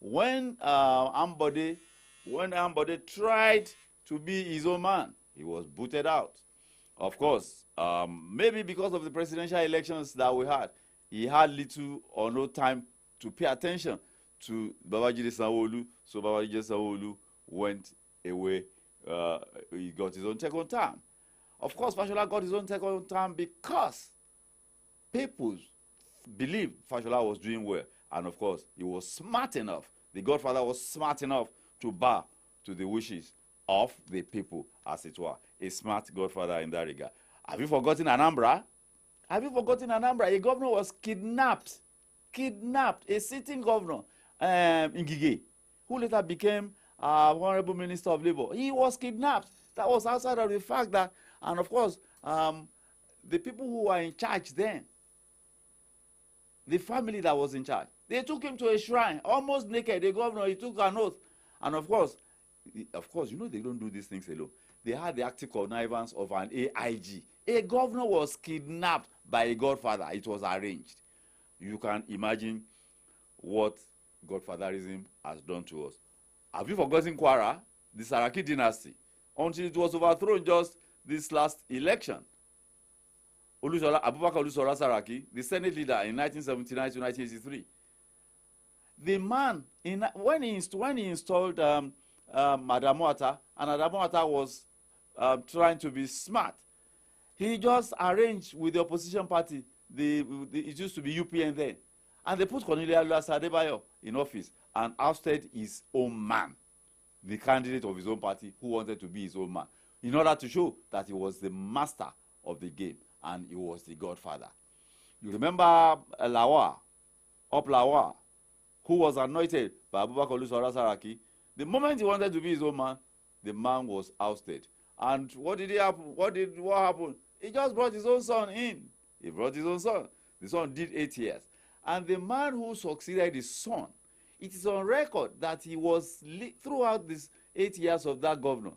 when Ambode tried to be his own man, he was booted out. Of course, maybe because of the presidential elections that we had, he had little or no time to pay attention to Babajide Sanwo-Olu. So Babajide Sanwo-Olu went away. He got his own second term. Of course, Fashola got his own second term because people believed Fashola was doing well. And of course, he was smart enough. The Godfather was smart enough to bow to the wishes of the people, as it were. A smart Godfather in that regard. Have you forgotten Anambra? Have you forgotten Anambra? A governor was kidnapped. Kidnapped. A sitting governor, Ngige, who later became Honorable Minister of Labour. He was kidnapped. That was outside of the fact that, and of course, the people who were in charge then, the family that was in charge, they took him to a shrine, almost naked. The governor, he took an oath. And of course, you know they don't do these things alone. They had the active connivance of an AIG. A governor was kidnapped by a godfather. It was arranged. You can imagine what godfatherism has done to us. Have you forgotten Kwara, the Saraki dynasty, until it was overthrown just this last election? Abubakar Olusola Saraki, the Senate leader in 1979 to 1983. The man, when he installed Adamu-Ata, and Adamu-Ata was trying to be smart, he just arranged with the opposition party, it used to be UPN then, and they put Cornelius Adebayo in office and ousted his own man, the candidate of his own party who wanted to be his own man, in order to show that he was the master of the game and he was the godfather. You remember Lawal, who was anointed by Abubakar Olusola Saraki. The moment he wanted to be his own man, the man was ousted. And what happened? He just brought his own son in. He brought his own son. The son did 8 years. And the man who succeeded his son, it is on record that he was, throughout these 8 years of that governor,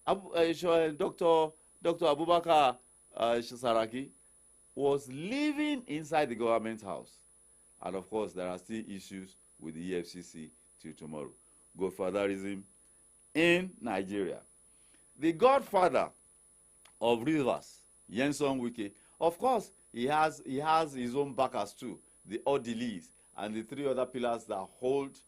Dr. Abubakar Saraki was living inside the government house. And of course, there are still issues with the EFCC till tomorrow. Godfatherism in Nigeria. The godfather of Rivers, Nyesom Wike, of course, he has his own backers too, the Odilis and the 3 other pillars that hold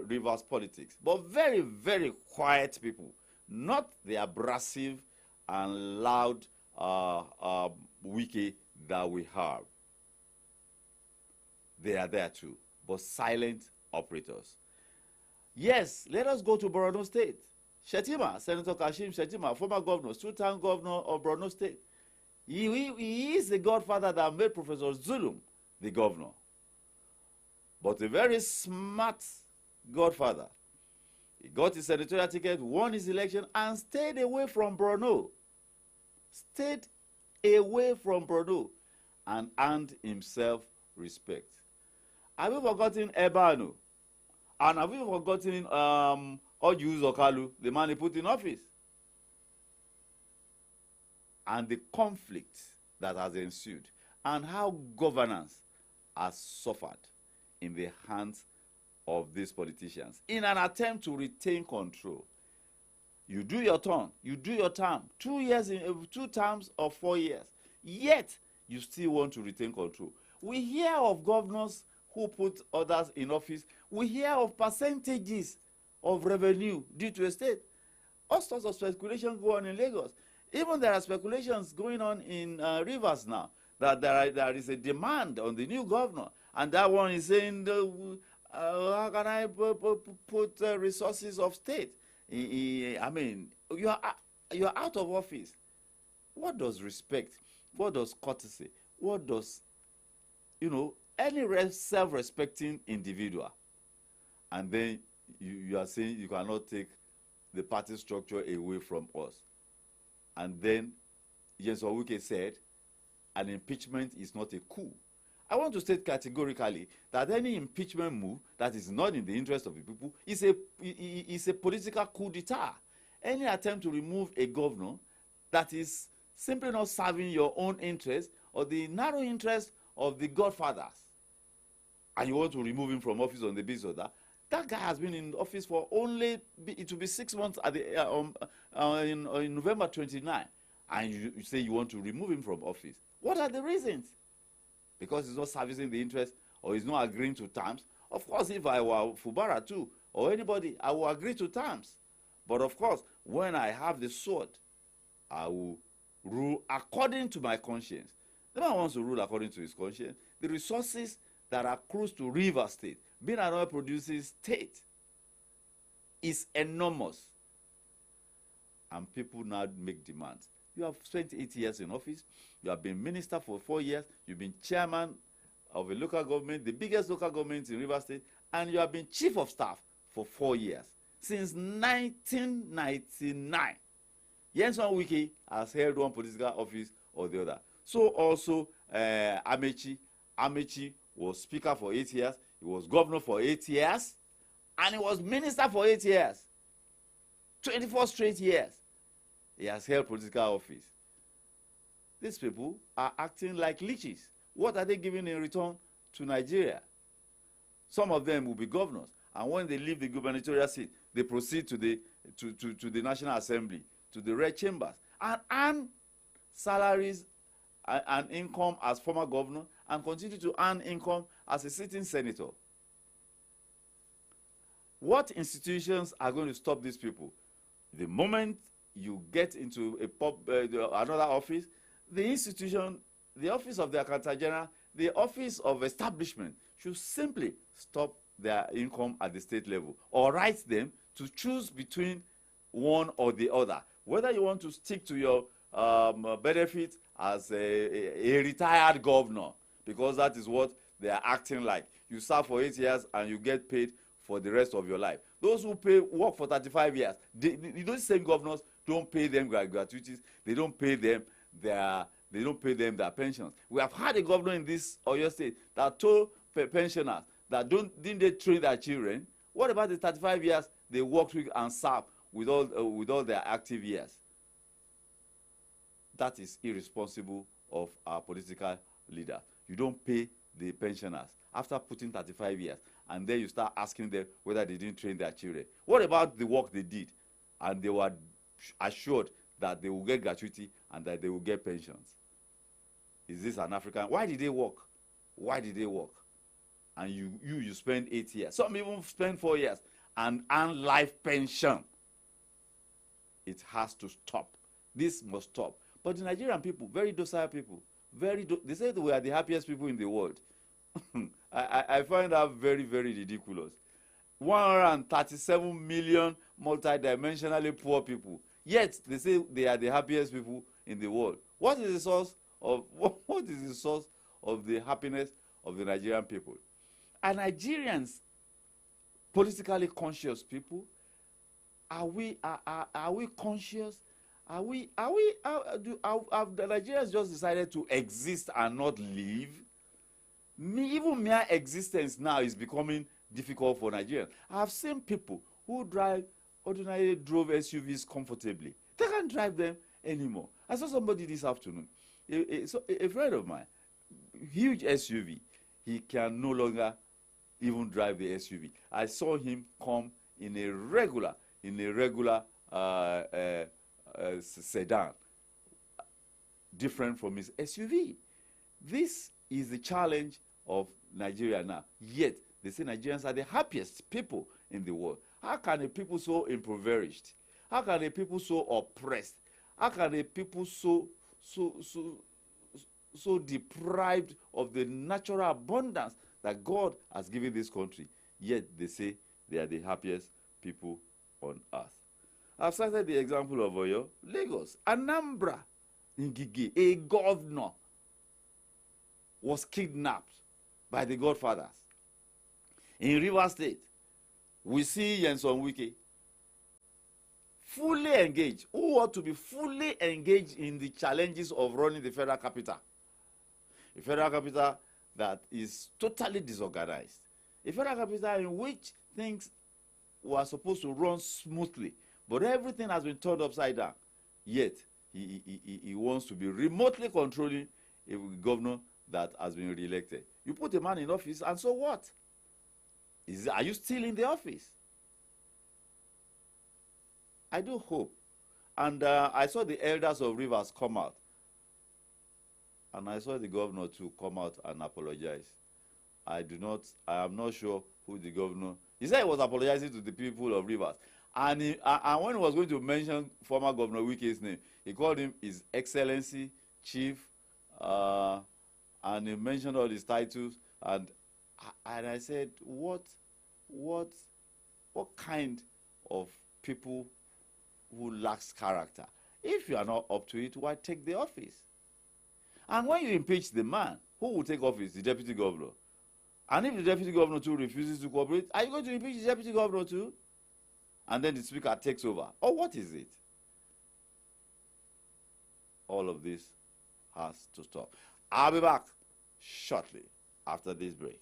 Rivers politics. But very, very quiet people, not the abrasive and loud Wike that we have. They are there too, but silent operators. Yes, let us go to Borno State. Shettima, Senator Kashim Shettima, former governor, 2-time governor of Borno State. He is the godfather that made Professor Zulum the governor. But a very smart godfather. He got his senatorial ticket, won his election, and stayed away from Borno. Stayed away from Borno and earned himself respect. Have you forgotten Ebanu? And have you forgotten Oju Zokalu, the man he put in office? And the conflict that has ensued, and how governance has suffered in the hands of these politicians in an attempt to retain control. You do your turn, you do your term, 2 years, 2 terms or 4 years, yet you still want to retain control. We hear of governors who put others in office. We hear of percentages of revenue due to a state. All sorts of speculation go on in Lagos. Even there are speculations going on in Rivers now that there is a demand on the new governor, and that one is saying, how can I put resources of state? I mean, you are out of office. What does respect? What does courtesy? What does, any self-respecting individual? And then you are saying you cannot take the party structure away from us. And then Nyesom Wike said, an impeachment is not a coup. I want to state categorically that any impeachment move that is not in the interest of the people is a political coup d'etat. Any attempt to remove a governor that is simply not serving your own interest or the narrow interest of the godfathers, and you want to remove him from office on the basis of that, That guy has been in office for only, it will be 6 months at the, in November 29, and you say you want to remove him from office. What are the reasons? Because he's not servicing the interest, or he's not agreeing to terms. Of course, if I were Fubara too, or anybody, I will agree to terms. But of course, when I have the sword, I will rule according to my conscience. The man wants to rule according to his conscience. The resources that are close to River State, being an oil producing state, is enormous. And people now make demands. You have spent 8 years in office. You have been minister for 4 years. You've been chairman of a local government, the biggest local government in River State, and you have been chief of staff for 4 years. Since 1999, Nyesom Wike has held one political office or the other. So also Amechi. Amechi was speaker for 8 years. He was governor for 8 years. And he was minister for 8 years. 24 straight years. He has held political office. These people are acting like leeches. What are they giving in return to Nigeria? Some of them will be governors. And when they leave the gubernatorial seat, they proceed to the National Assembly, to the red chambers, and earn salaries and income as former governor, and continue to earn income as a sitting senator. What institutions are going to stop these people? The moment you get into another office, the institution, the office of the Accountant General, the office of establishment should simply stop their income at the state level, or write them to choose between one or the other. Whether you want to stick to your benefits as a retired governor, because that is what they are acting like. You serve for 8 years and you get paid for the rest of your life. Those who work for 35 years, those same governors don't pay them gratuities. They don't pay them their pensions. We have had a governor in this Oyo State that told pensioners that didn't they train their children? What about the 35 years they worked with and served with all their active years? That is irresponsible of our political leader. You don't pay the pensioners after putting 35 years, and then you start asking them whether they didn't train their children. What about the work they did? And they were assured that they will get gratuity and that they will get pensions. Is this an African? Why did they work? Why did they work? And you spend 8 years. Some even spend 4 years and earn life pension. It has to stop. This must stop. But the Nigerian people, very docile people, they say that we are the happiest people in the world. I find that very, very ridiculous. 137 million multidimensionally poor people, yet they say they are the happiest people in the world. What is the source of the happiness of the Nigerian people? Are Nigerians politically conscious people? Are we conscious? Have the Nigerians just decided to exist and not live? Even mere existence now is becoming difficult for Nigerians. I have seen people who ordinarily drove SUVs comfortably. They can't drive them anymore. I saw somebody this afternoon, a friend of mine, huge SUV. He can no longer even drive the SUV. I saw him come in a regular sedan, different from his SUV. This is the challenge of Nigeria now. Yet they say Nigerians are the happiest people in the world. How can a people so impoverished? How can a people so oppressed? How can a people so deprived of the natural abundance that God has given this country? Yet they say they are the happiest people on earth. I've cited the example of Oyo, Lagos, Anambra, Ngige, a governor was kidnapped by the godfathers. In River State, we see Nyesom Wike fully engaged, who ought to be fully engaged in the challenges of running the federal capital. A federal capital that is totally disorganized. A federal capital in which things were supposed to run smoothly, but everything has been turned upside down. Yet, he wants to be remotely controlling a governor that has been re-elected. You put a man in office, and so what? Are you still in the office? I do hope. And I saw the elders of Rivers come out. And I saw the governor to come out and apologize. I am not sure who the governor. He said he was apologizing to the people of Rivers. And when he was going to mention former Governor Wike's name, he called him His Excellency, Chief, and he mentioned all his titles. And I said, what kind of people who lacks character? If you are not up to it, why take the office? And when you impeach the man, who will take office? The deputy governor. And if the deputy governor too refuses to cooperate, are you going to impeach the deputy governor too? And then the speaker takes over. Or what is it? All of this has to stop. I'll be back shortly after this break.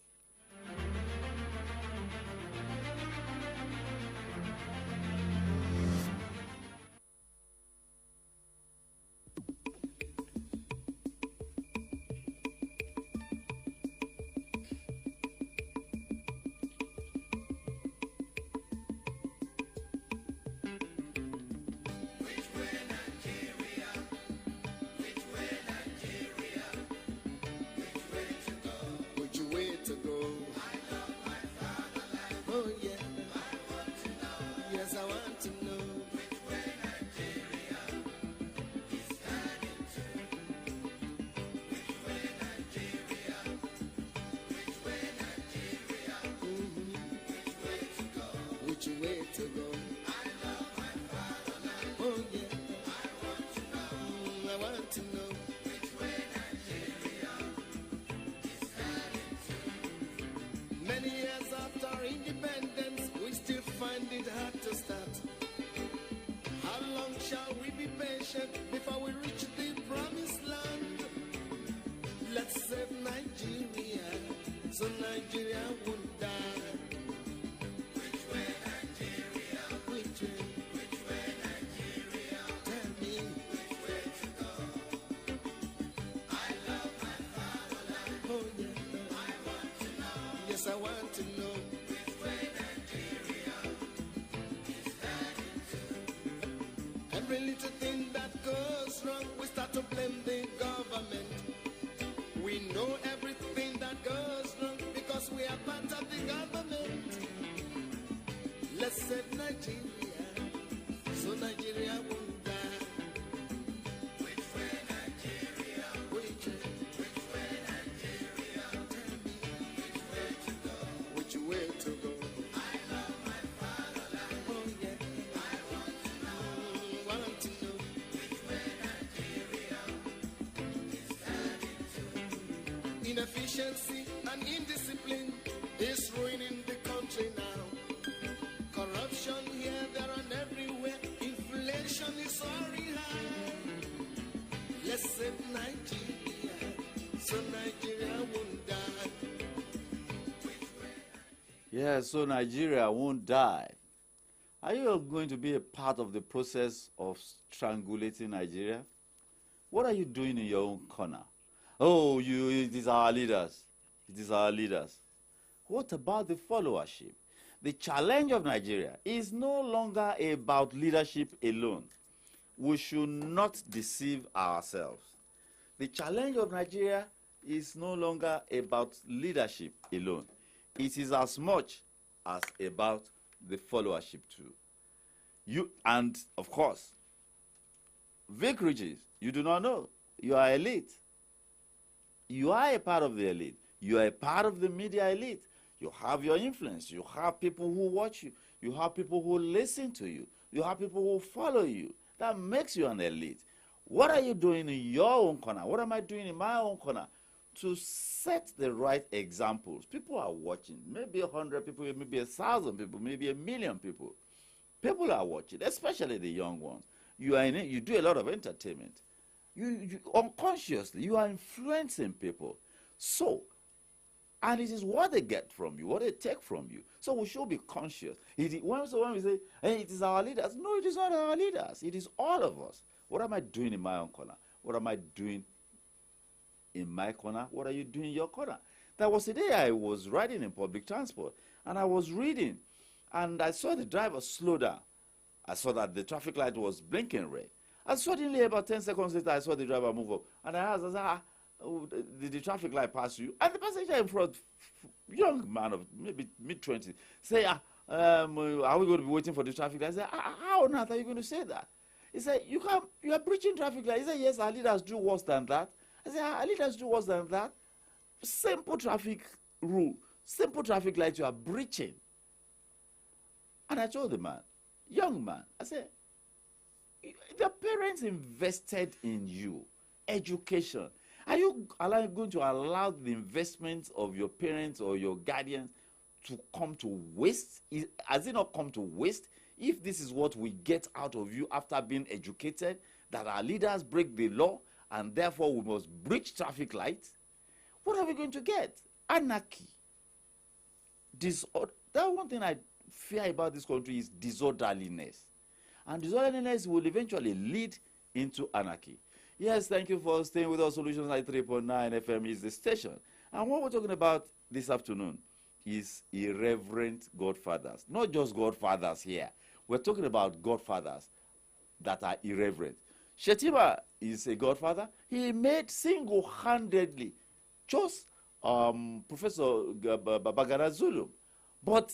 Before we reach the promised land, let's save Nigeria, so Nigeria won't die. Which way Nigeria? Which way Nigeria? Tell me which way to go. I love my fatherland. Oh yeah, I want to know. Yes, I want to know. Which way Nigeria is heading to? Every little thing that goes wrong, we start to blame the government. We know everything that goes wrong because we are part of the government. Let's save Nigeria, so Nigeria won't die. Which way Nigeria? Which way Nigeria? Tell me which way to go. Which way to go? I love my fatherland. Oh yeah, I want to know. Want to know. Inefficiency and indiscipline is ruining the country now. Corruption here, there, and everywhere. Inflation is soaring high. Let's save Nigeria, so Nigeria won't die. Yeah, so Nigeria won't die. Are you going to be a part of the process of strangulating Nigeria? What are you doing in your own corner? Oh, it is our leaders. It is our leaders. What about the followership? The challenge of Nigeria is no longer about leadership alone. We should not deceive ourselves. The challenge of Nigeria is no longer about leadership alone. It is as much as about the followership too. And of course, Vic Riches, you do not know. You are elite. You are a part of the elite. You are a part of the media elite. You have your influence. You have people who watch you. You have people who listen to you. You have people who follow you. That makes you an elite. What are you doing in your own corner? What am I doing in my own corner to set the right examples? People are watching. Maybe 100 people, maybe 1,000 people, maybe 1,000,000 people. People are watching, especially the young ones. You are in it. You do a lot of entertainment. You unconsciously, you are influencing people. So, and it is what they get from you, what they take from you. So we should be conscious. When we say, hey, it is our leaders. No, it is not our leaders. It is all of us. What am I doing in my own corner? What am I doing in my corner? What are you doing in your corner? There was a day I was riding in public transport, And I was reading, and I saw the driver slow down. I saw that the traffic light was blinking red. And suddenly, about 10 seconds later, I saw the driver move up. And I asked, did the traffic light pass you? And the passenger in front, young man of maybe mid-20s, say, are we going to be waiting for the traffic light? I said, how on earth are you going to say that? He said, you are breaching traffic light. He said, yes, our leaders do worse than that. I said, our leaders do worse than that. Simple traffic rule, simple traffic light you are breaching. And I told the man, young man, I said, the parents invested in you, education. Are you going to allow the investment of your parents or your guardians to come to waste? Has it not come to waste? If this is what we get out of you after being educated, that our leaders break the law and therefore we must breach traffic lights, what are we going to get? Anarchy. Disorder. That one thing I fear about this country is disorderliness. And disorderliness will eventually lead into anarchy. Yes, thank you for staying with us. Solutions 93.9 FM is the station. And what we're talking about this afternoon is irreverent godfathers. Not just godfathers here. We're talking about godfathers that are irreverent. Shettima is a godfather. He made single-handedly, chose Professor Babagana Zulum, but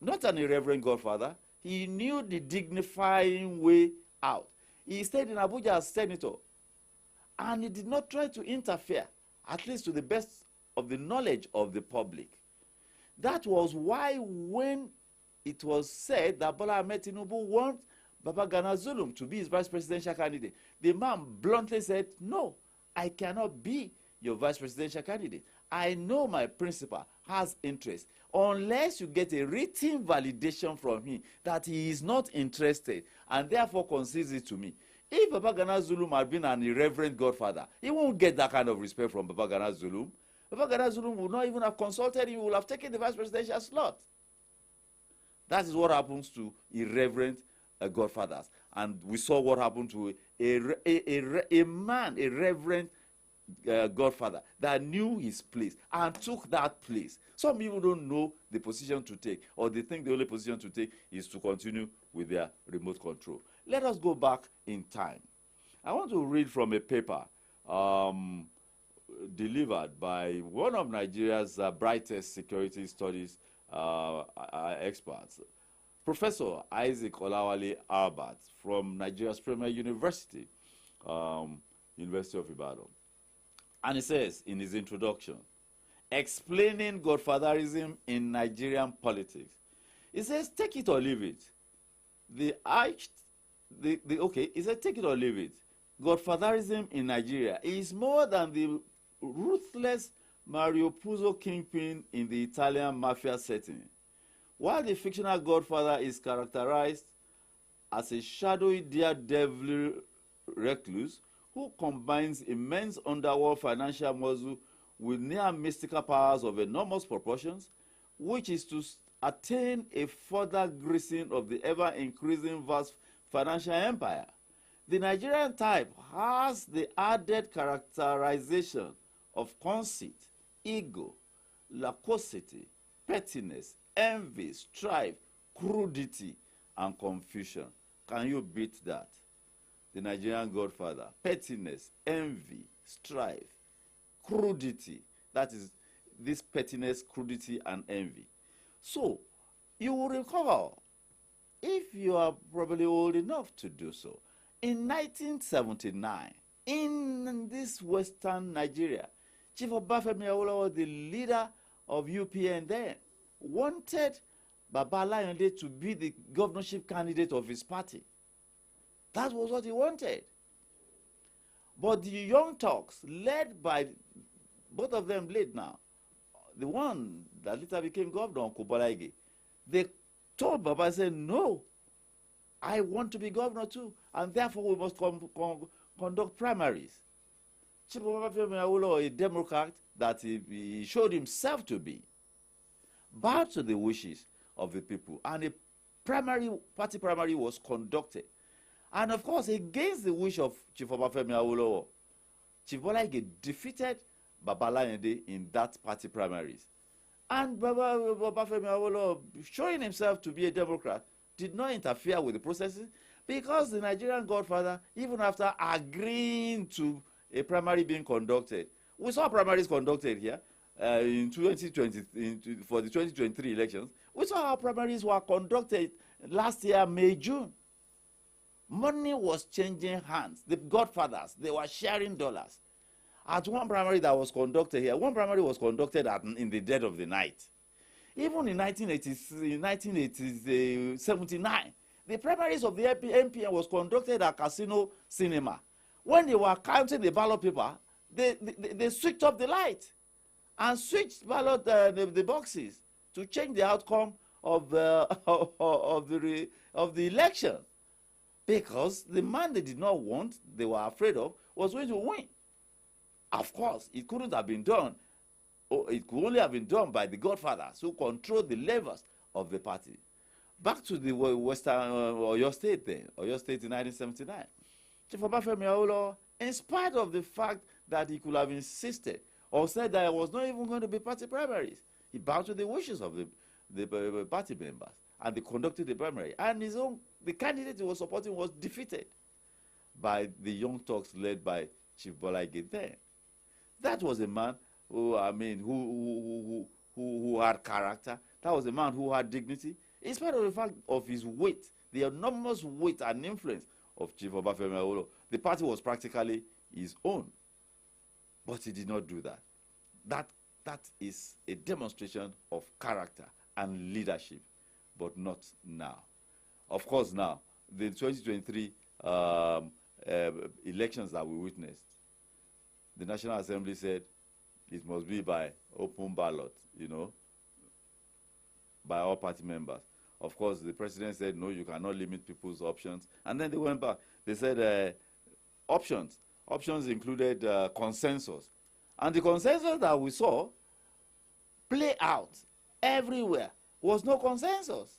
not an irreverent godfather. He knew the dignifying way out. He stayed in Abuja as senator, and he did not try to interfere, at least to the best of the knowledge of the public. That was why when it was said that Bola Ahmed Tinubu wants Babagana Zulum to be his vice presidential candidate, the man bluntly said, no, I cannot be your vice presidential candidate. I know my principal has interest. Unless you get a written validation from him that he is not interested and therefore concedes it to me. If Babagana Zulum had been an irreverent godfather, he won't get that kind of respect from Babagana Zulum. Babagana Zulum would not even have consulted him, he would have taken the vice presidential slot. That is what happens to irreverent godfathers. And we saw what happened to a man, a reverent godfather that knew his place and took that place. Some people don't know the position to take, or they think the only position to take is to continue with their remote control. Let us go back in time. I want to read from a paper delivered by one of Nigeria's brightest security studies experts, Professor Isaac Olawale Albert from Nigeria's Premier University, University of Ibadan. And he says in his introduction, explaining godfatherism in Nigerian politics, he says, take it or leave it. He said, take it or leave it. Godfatherism in Nigeria is more than the ruthless Mario Puzo kingpin in the Italian mafia setting. While the fictional godfather is characterized as a shadowy daredevil recluse who combines immense underworld financial muscle with near mystical powers of enormous proportions, which is to attain a further greasing of the ever-increasing vast financial empire. The Nigerian type has the added characterization of conceit, ego, lacosity, pettiness, envy, strife, crudity, and confusion. Can you beat that? The Nigerian godfather, pettiness, envy, strife, crudity. That is this pettiness, crudity, and envy. So, you will recall, if you are probably old enough to do so, in 1979, in this western Nigeria, Chief Obafemi Awolowo, the leader of UPN then, wanted Baba Alayande to be the governorship candidate of his party. That was what he wanted. But the Young Turks, led by both of them late now, the one that later became governor, Uncle Bola Ige, they told Baba, said, no, I want to be governor too, and therefore we must conduct primaries. Chief Obafemi Awolowo, a Democrat that he showed himself to be, bowed to the wishes of the people, and a party primary was conducted. And of course, against the wish of Chief Obafemi Awolowo, Chief Bola Ige defeated Baba Alayande in that party primaries. And Babafemi Awolowo, showing himself to be a Democrat, did not interfere with the processes because the Nigerian Godfather, even after agreeing to a primary being conducted, we saw primaries conducted here in 2020 for the 2023 elections. We saw how primaries were conducted last year, May, June. Money was changing hands. The Godfathers, they were sharing dollars. At one primary that was conducted here, one primary was conducted in the dead of the night. Even in 1979, the primaries of the MPN was conducted at Casino Cinema. When they were counting the ballot paper, they switched off the light and switched ballot the boxes to change the outcome of the election, because the man they did not want, they were afraid of, was going to win. Of course, it couldn't have been done, or it could only have been done by the Godfathers who controlled the levers of the party. Back to the Western Oyo State then, Oyo State in 1979. Chief Obafemi Awolowo, in spite of the fact that he could have insisted or said that there was not even going to be party primaries, he bowed to the wishes of the party members, and they conducted the primary. And the candidate he was supporting was defeated by the Young Turks led by Chief Bola Ige then. That was a man who had character. That was a man who had dignity. In spite of the fact of his weight, the enormous weight and influence of Chief Obafemi Awolowo, the party was practically his own. But he did not do that. That is a demonstration of character and leadership, but not now. Of course, now, the 2023 elections that we witnessed, the National Assembly said it must be by open ballot, by all party members. Of course, the president said, no, you cannot limit people's options. And then they went back. They said options. Options included consensus. And the consensus that we saw play out everywhere was no consensus.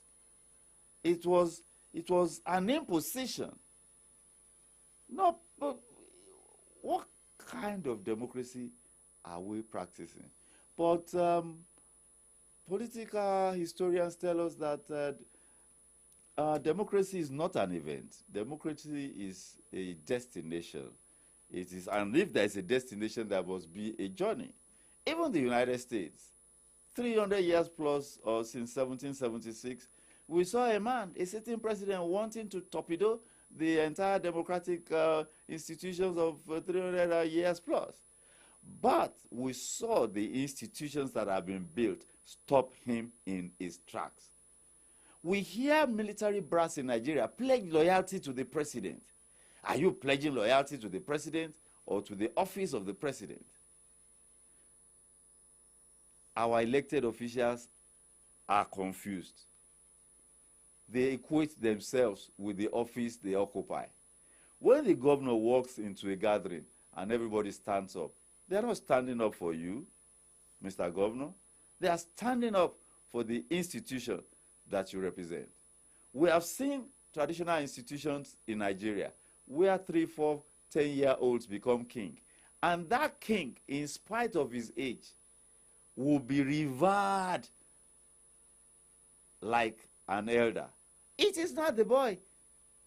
It was an imposition. No, but what kind of democracy are we practicing? But political historians tell us that democracy is not an event. Democracy is a destination. It is, and if there is a destination, there must be a journey. Even the United States, 300 years plus, or since 1776, we saw a sitting president, wanting to torpedo the entire democratic institutions of 300 years plus. But we saw the institutions that have been built stop him in his tracks. We hear military brass in Nigeria pledge loyalty to the president. Are you pledging loyalty to the president or to the office of the president? Our elected officials are confused. They equate themselves with the office they occupy. When the governor walks into a gathering and everybody stands up, they are not standing up for you, Mr. Governor. They are standing up for the institution that you represent. We have seen traditional institutions in Nigeria where 3, 4, 10-year-olds become king. And that king, in spite of his age, will be revered like an elder. It is not the boy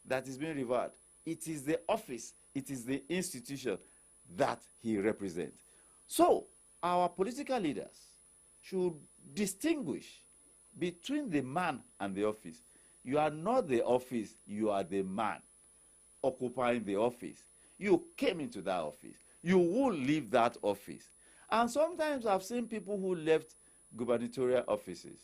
that is being revered. It is the office, it is the institution that he represents. So, our political leaders should distinguish between the man and the office. You are not the office, you are the man occupying the office. You came into that office. You will leave that office. And sometimes I've seen people who left gubernatorial offices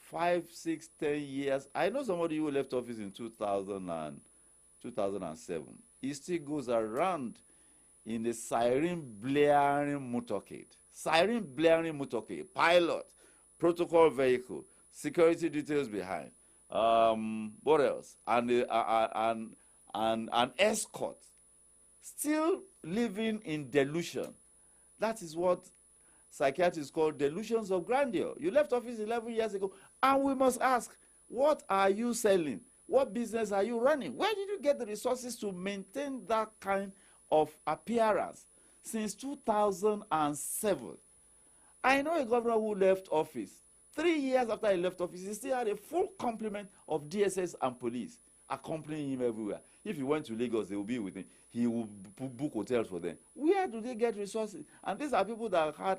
5, 6, 10 years. I know somebody who left office in 2007. He still goes around in a siren blaring motorcade. Siren blaring motorcade, pilot, protocol vehicle, security details behind. What else? And an escort. Still living in delusion. That is what psychiatrists call delusions of grandeur. You left office 11 years ago, and we must ask, what are you selling? What business are you running? Where did you get the resources to maintain that kind of appearance? Since 2007, I know a governor who left office. 3 years after he left office, he still had a full complement of DSS and police accompanying him everywhere. If he went to Lagos, they will be with him. He will book hotels for them. Where do they get resources? And these are people that had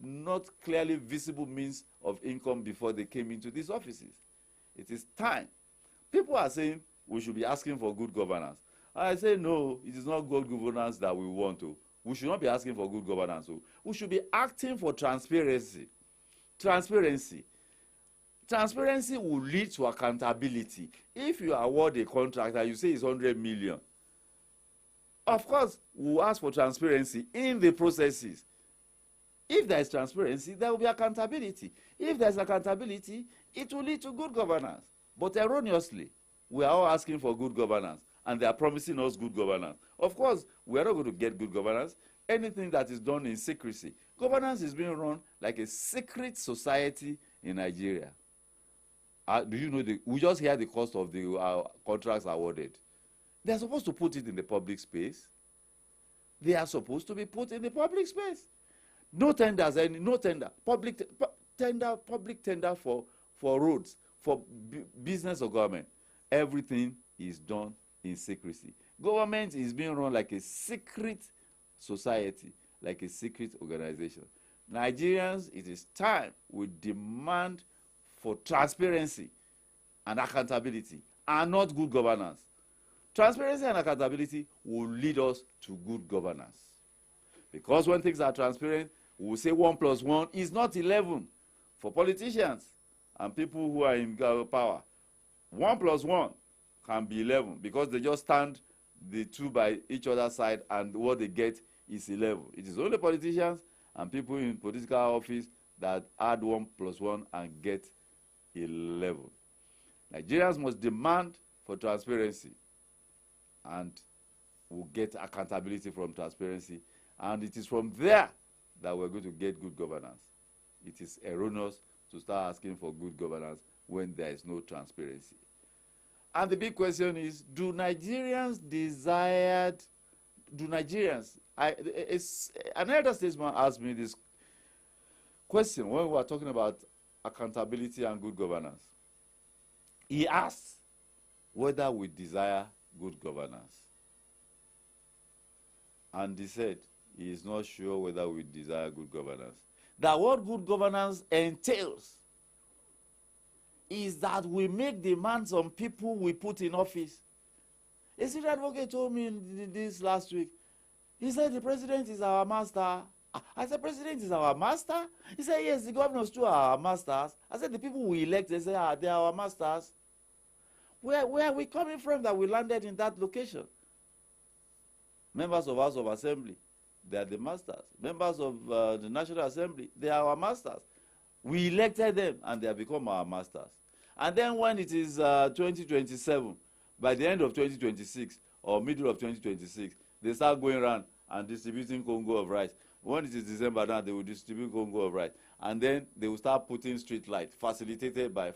not clearly visible means of income before they came into these offices. It is time. People are saying we should be asking for good governance. I say no, it is not good governance that we want to. We should not be asking for good governance. We should be acting for transparency. Transparency will lead to accountability. If you award a contract and you say it's 100 million, of course, we'll ask for transparency in the processes. If there is transparency, there will be accountability. If there's accountability, it will lead to good governance. But erroneously, we are all asking for good governance, and they are promising us good governance. Of course, we are not going to get good governance. Anything that is done in secrecy. Governance is being run like a secret society in Nigeria. Do you know, we just hear the cost of the contracts awarded. They are supposed to put it in the public space. They are supposed to be put in the public space. No tenders, no tender. Public tender for roads, for business or government. Everything is done in secrecy. Government is being run like a secret society, like a secret organization. Nigerians, it is time we demand for transparency and accountability, and not good governance. Transparency and accountability will lead us to good governance. Because when things are transparent, we will say 1 + 1 is not 11. For politicians and people who are in power, 1 + 1 can be 11 because they just stand the two by each other's side and what they get is 11. It is only politicians and people in political office that add 1 + 1 and get 11. Nigerians must demand for transparency, and we'll get accountability from transparency, and it is from there that we're going to get good governance. It is erroneous to start asking for good governance when there is no transparency. And the big question is, an elder statesman asked me this question when we were talking about accountability and good governance. He asked whether we desire good governance. And he said he is not sure whether we desire good governance. That what good governance entails is that we make demands on people we put in office. A senior advocate told me this last week. He said the president is our master. I said, president is our master? He said, yes, the governors too are our masters. I said, the people we elect, they say, they are our masters. Where are we coming from that we landed in that location? Members of House of Assembly, they are the masters. Members of the National Assembly, they are our masters. We elected them, and they have become our masters. And then when it is 2027, by the end of 2026 or middle of 2026, they start going around and distributing Congo of rice. When it is December now, they will distribute Congo of rice. And then they will start putting street light, facilitated by.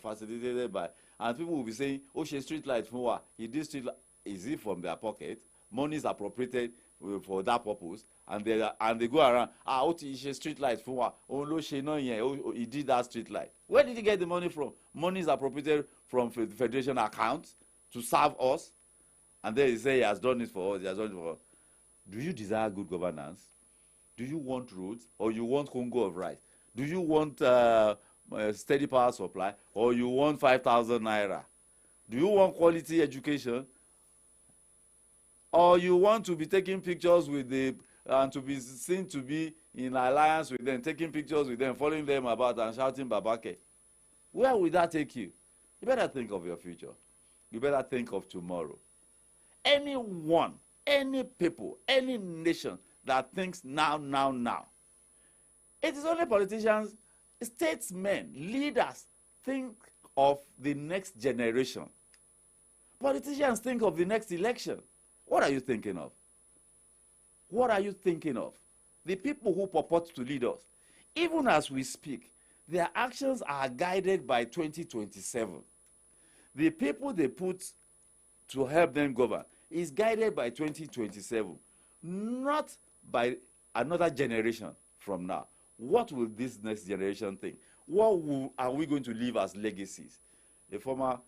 And people will be saying, oh, she street light for what? He did street light. Is it from their pocket? Money is appropriated for that purpose. And they go around, she street light for what? Oh, no, she no, yeah. Oh, he did that street light. Where did he get the money from? Money is appropriated from the Federation accounts to serve us. And then he say he has done it for us, he has done it for us. Do you desire good governance? Do you want roads, or you want Congo of rice? Do you want steady power supply, or you want 5,000 naira? Do you want quality education, or you want to be taking pictures with and to be seen to be in alliance with them, taking pictures with them, following them about and shouting Babake? Where will that take you? You better think of your future. You better think of tomorrow. Anyone, any people, any nation that thinks now. It is only politicians, statesmen, leaders think of the next generation. Politicians think of the next election. What are you thinking of? What are you thinking of? The people who purport to lead us, even as we speak, their actions are guided by 2027. The people they put to help them govern is guided by 2027, not by another generation from now. What will this next generation think? Are we going to leave as legacies? A former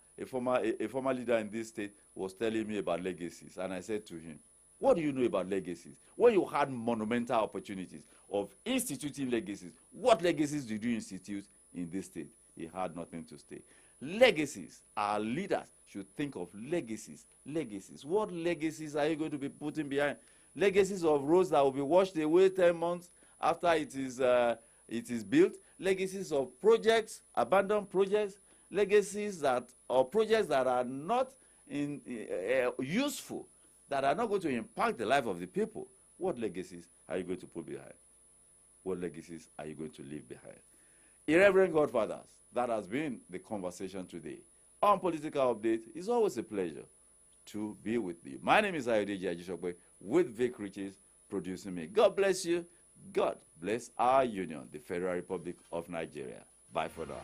leader in this state was telling me about legacies, and I said to him, what do you know about legacies? When you had monumental opportunities of instituting legacies, what legacies did you institute in this state? He had nothing to say. Legacies, our leaders should think of legacies. Legacies. What legacies are you going to be putting behind? Legacies of roads that will be washed away 10 months after it is built. Legacies of projects, abandoned projects. Legacies or projects that are not useful, that are not going to impact the life of the people. What legacies are you going to put behind? What legacies are you going to leave behind? Irreverent Godfathers, that has been the conversation today. On Political Update, it's always a pleasure to be with you. My name is Ayodeji Ajishokwe with Vic Riches producing me. God bless you. God bless our union, the Federal Republic of Nigeria. Bye for now.